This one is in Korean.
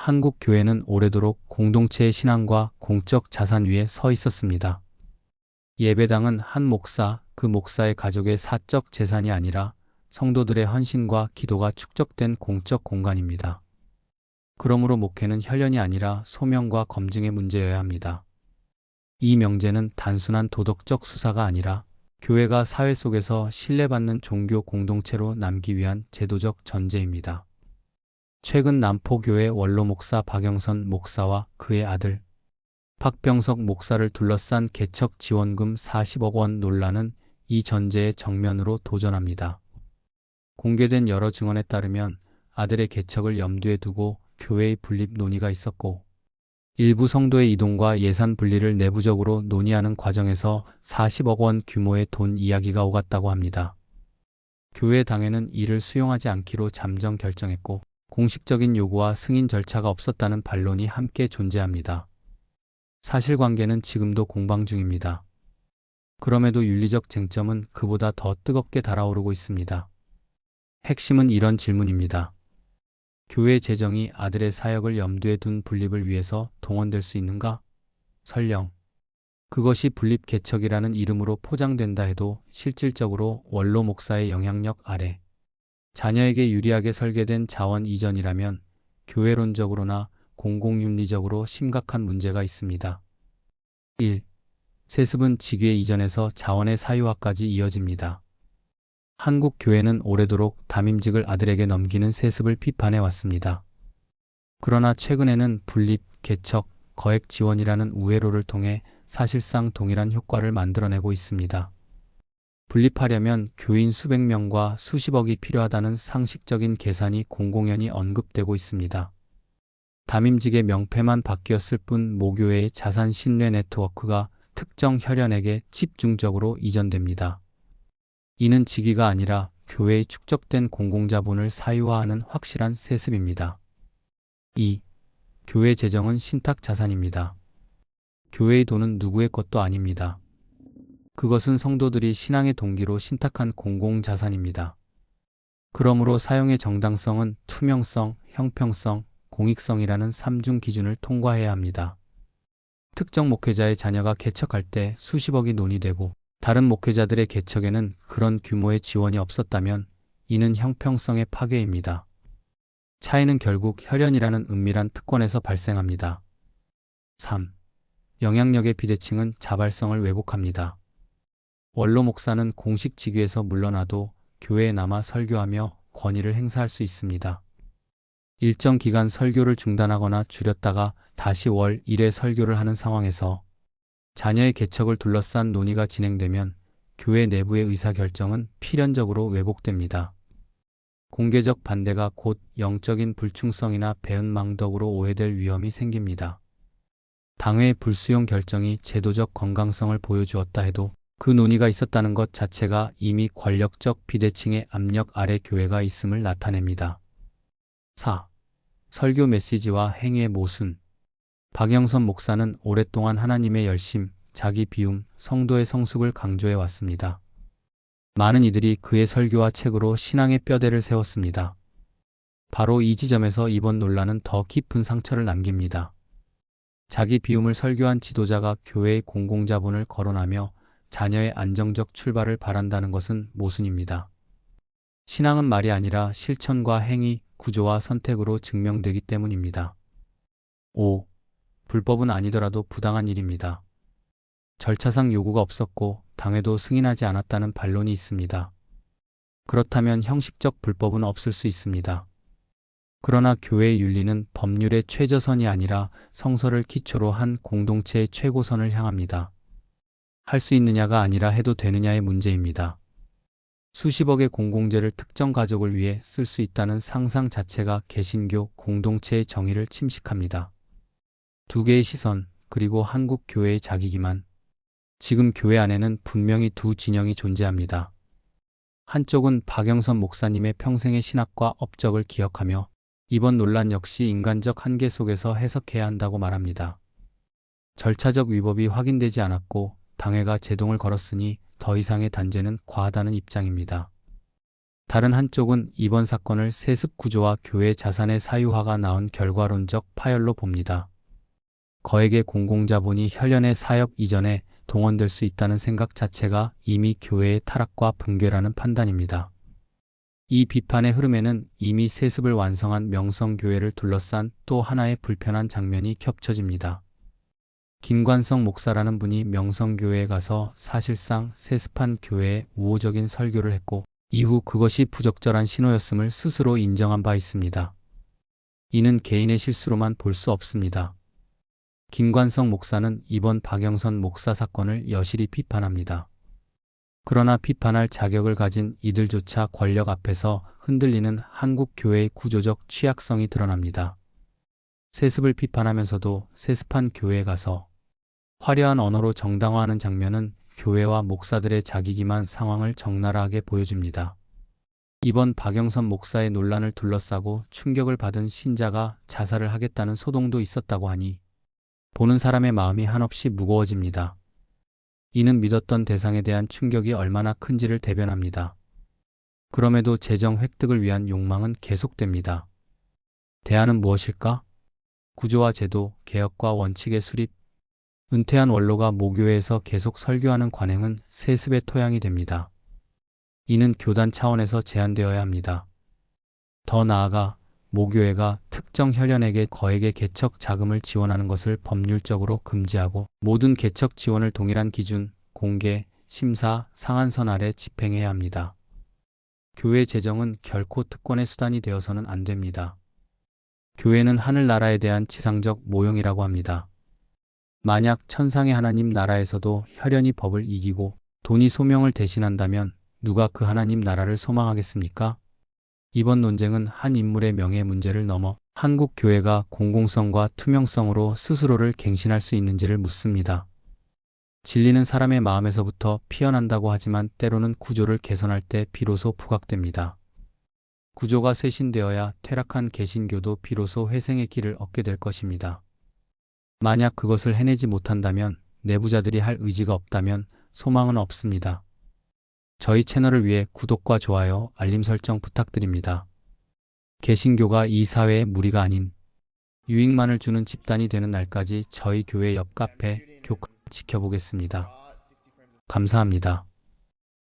한국 교회는 오래도록 공동체의 신앙과 공적 자산 위에 서 있었습니다. 예배당은 한 목사, 그 목사의 가족의 사적 재산이 아니라 성도들의 헌신과 기도가 축적된 공적 공간입니다. 그러므로 목회는 혈연이 아니라 소명과 검증의 문제여야 합니다. 이 명제는 단순한 도덕적 수사가 아니라 교회가 사회 속에서 신뢰받는 종교 공동체로 남기 위한 제도적 전제입니다. 최근 남포교회 원로 목사 박영선 목사와 그의 아들 박병석 목사를 둘러싼 개척 지원금 40억 원 논란은 이 전제의 정면으로 도전합니다. 공개된 여러 증언에 따르면 아들의 개척을 염두에 두고 교회의 분립 논의가 있었고, 일부 성도의 이동과 예산 분리를 내부적으로 논의하는 과정에서 40억 원 규모의 돈 이야기가 오갔다고 합니다. 교회 당회는 이를 수용하지 않기로 잠정 결정했고, 공식적인 요구와 승인 절차가 없었다는 반론이 함께 존재합니다. 사실관계는 지금도 공방 중입니다. 그럼에도 윤리적 쟁점은 그보다 더 뜨겁게 달아오르고 있습니다. 핵심은 이런 질문입니다. 교회 재정이 아들의 사역을 염두에 둔 분립을 위해서 동원될 수 있는가? 설령 그것이 분립 개척이라는 이름으로 포장된다 해도 실질적으로 원로 목사의 영향력 아래 자녀에게 유리하게 설계된 자원 이전이라면 교회론적으로나 공공윤리적으로 심각한 문제가 있습니다. 1. 세습은 직위의 이전에서 자원의 사유화까지 이어집니다. 한국 교회는 오래도록 담임직을 아들에게 넘기는 세습을 비판해 왔습니다. 그러나 최근에는 분립, 개척, 거액 지원이라는 우회로를 통해 사실상 동일한 효과를 만들어내고 있습니다. 분립하려면 교인 수백 명과 수십억이 필요하다는 상식적인 계산이 공공연히 언급되고 있습니다. 담임직의 명패만 바뀌었을 뿐 모교회의 자산 신뢰 네트워크가 특정 혈연에게 집중적으로 이전됩니다. 이는 직위가 아니라 교회의 축적된 공공자본을 사유화하는 확실한 세습입니다. 2. 교회 재정은 신탁 자산입니다. 교회의 돈은 누구의 것도 아닙니다. 그것은 성도들이 신앙의 동기로 신탁한 공공자산입니다. 그러므로 사용의 정당성은 투명성, 형평성, 공익성이라는 3중 기준을 통과해야 합니다. 특정 목회자의 자녀가 개척할 때 수십억이 논의되고 다른 목회자들의 개척에는 그런 규모의 지원이 없었다면 이는 형평성의 파괴입니다. 차이는 결국 혈연이라는 은밀한 특권에서 발생합니다. 3. 영향력의 비대칭은 자발성을 왜곡합니다. 원로 목사는 공식 직위에서 물러나도 교회에 남아 설교하며 권위를 행사할 수 있습니다. 일정 기간 설교를 중단하거나 줄였다가 다시 월 1회 설교를 하는 상황에서 자녀의 개척을 둘러싼 논의가 진행되면 교회 내부의 의사결정은 필연적으로 왜곡됩니다. 공개적 반대가 곧 영적인 불충성이나 배은망덕으로 오해될 위험이 생깁니다. 당회의 불수용 결정이 제도적 건강성을 보여주었다 해도 그 논의가 있었다는 것 자체가 이미 권력적 비대칭의 압력 아래 교회가 있음을 나타냅니다. 4. 설교 메시지와 행위의 모순. 박영선 목사는 오랫동안 하나님의 열심, 자기 비움, 성도의 성숙을 강조해 왔습니다. 많은 이들이 그의 설교와 책으로 신앙의 뼈대를 세웠습니다. 바로 이 지점에서 이번 논란은 더 깊은 상처를 남깁니다. 자기 비움을 설교한 지도자가 교회의 공공자본을 거론하며 자녀의 안정적 출발을 바란다는 것은 모순입니다. 신앙은 말이 아니라 실천과 행위, 구조와 선택으로 증명되기 때문입니다. 5. 불법은 아니더라도 부당한 일입니다. 절차상 요구가 없었고 당회도 승인하지 않았다는 반론이 있습니다. 그렇다면 형식적 불법은 없을 수 있습니다. 그러나 교회의 윤리는 법률의 최저선이 아니라 성서를 기초로 한 공동체의 최고선을 향합니다. 할 수 있느냐가 아니라 해도 되느냐의 문제입니다. 수십억의 공공재를 특정 가족을 위해 쓸 수 있다는 상상 자체가 개신교 공동체의 정의를 침식합니다. 두 개의 시선, 그리고 한국 교회의 자기기만. 지금 교회 안에는 분명히 두 진영이 존재합니다. 한쪽은 박영선 목사님의 평생의 신학과 업적을 기억하며 이번 논란 역시 인간적 한계 속에서 해석해야 한다고 말합니다. 절차적 위법이 확인되지 않았고 당회가 제동을 걸었으니 더 이상의 단죄는 과하다는 입장입니다. 다른 한쪽은 이번 사건을 세습 구조와 교회 자산의 사유화가 낳은 결과론적 파열로 봅니다. 거액의 공공자본이 혈연의 사역 이전에 동원될 수 있다는 생각 자체가 이미 교회의 타락과 붕괴라는 판단입니다. 이 비판의 흐름에는 이미 세습을 완성한 명성교회를 둘러싼 또 하나의 불편한 장면이 겹쳐집니다. 김관성 목사라는 분이 명성교회에 가서 사실상 세습한 교회에 우호적인 설교를 했고 이후 그것이 부적절한 신호였음을 스스로 인정한 바 있습니다. 이는 개인의 실수로만 볼 수 없습니다. 김관성 목사는 이번 박영선 목사 사건을 여실히 비판합니다. 그러나 비판할 자격을 가진 이들조차 권력 앞에서 흔들리는 한국 교회의 구조적 취약성이 드러납니다. 세습을 비판하면서도 세습한 교회에 가서 화려한 언어로 정당화하는 장면은 교회와 목사들의 자기기만 상황을 적나라하게 보여줍니다. 이번 박영선 목사의 논란을 둘러싸고 충격을 받은 신자가 자살을 하겠다는 소동도 있었다고 하니 보는 사람의 마음이 한없이 무거워집니다. 이는 믿었던 대상에 대한 충격이 얼마나 큰지를 대변합니다. 그럼에도 재정 획득을 위한 욕망은 계속됩니다. 대안은 무엇일까? 구조와 제도, 개혁과 원칙의 수립, 은퇴한 원로가 모교회에서 계속 설교하는 관행은 세습의 토양이 됩니다. 이는 교단 차원에서 제한되어야 합니다. 더 나아가 모교회가 특정 혈연에게 거액의 개척 자금을 지원하는 것을 법률적으로 금지하고 모든 개척 지원을 동일한 기준, 공개, 심사, 상한선 아래 집행해야 합니다. 교회 재정은 결코 특권의 수단이 되어서는 안 됩니다. 교회는 하늘나라에 대한 지상적 모형이라고 합니다. 만약 천상의 하나님 나라에서도 혈연이 법을 이기고 돈이 소명을 대신한다면 누가 그 하나님 나라를 소망하겠습니까? 이번 논쟁은 한 인물의 명예 문제를 넘어 한국 교회가 공공성과 투명성으로 스스로를 갱신할 수 있는지를 묻습니다. 진리는 사람의 마음에서부터 피어난다고 하지만 때로는 구조를 개선할 때 비로소 부각됩니다. 구조가 쇄신되어야 퇴락한 개신교도 비로소 회생의 길을 얻게 될 것입니다. 만약 그것을 해내지 못한다면, 내부자들이 할 의지가 없다면 소망은 없습니다. 저희 채널을 위해 구독과 좋아요, 알림 설정 부탁드립니다. 개신교가 이 사회의 무리가 아닌 유익만을 주는 집단이 되는 날까지 저희 교회 옆 카페 교카 지켜보겠습니다. 감사합니다.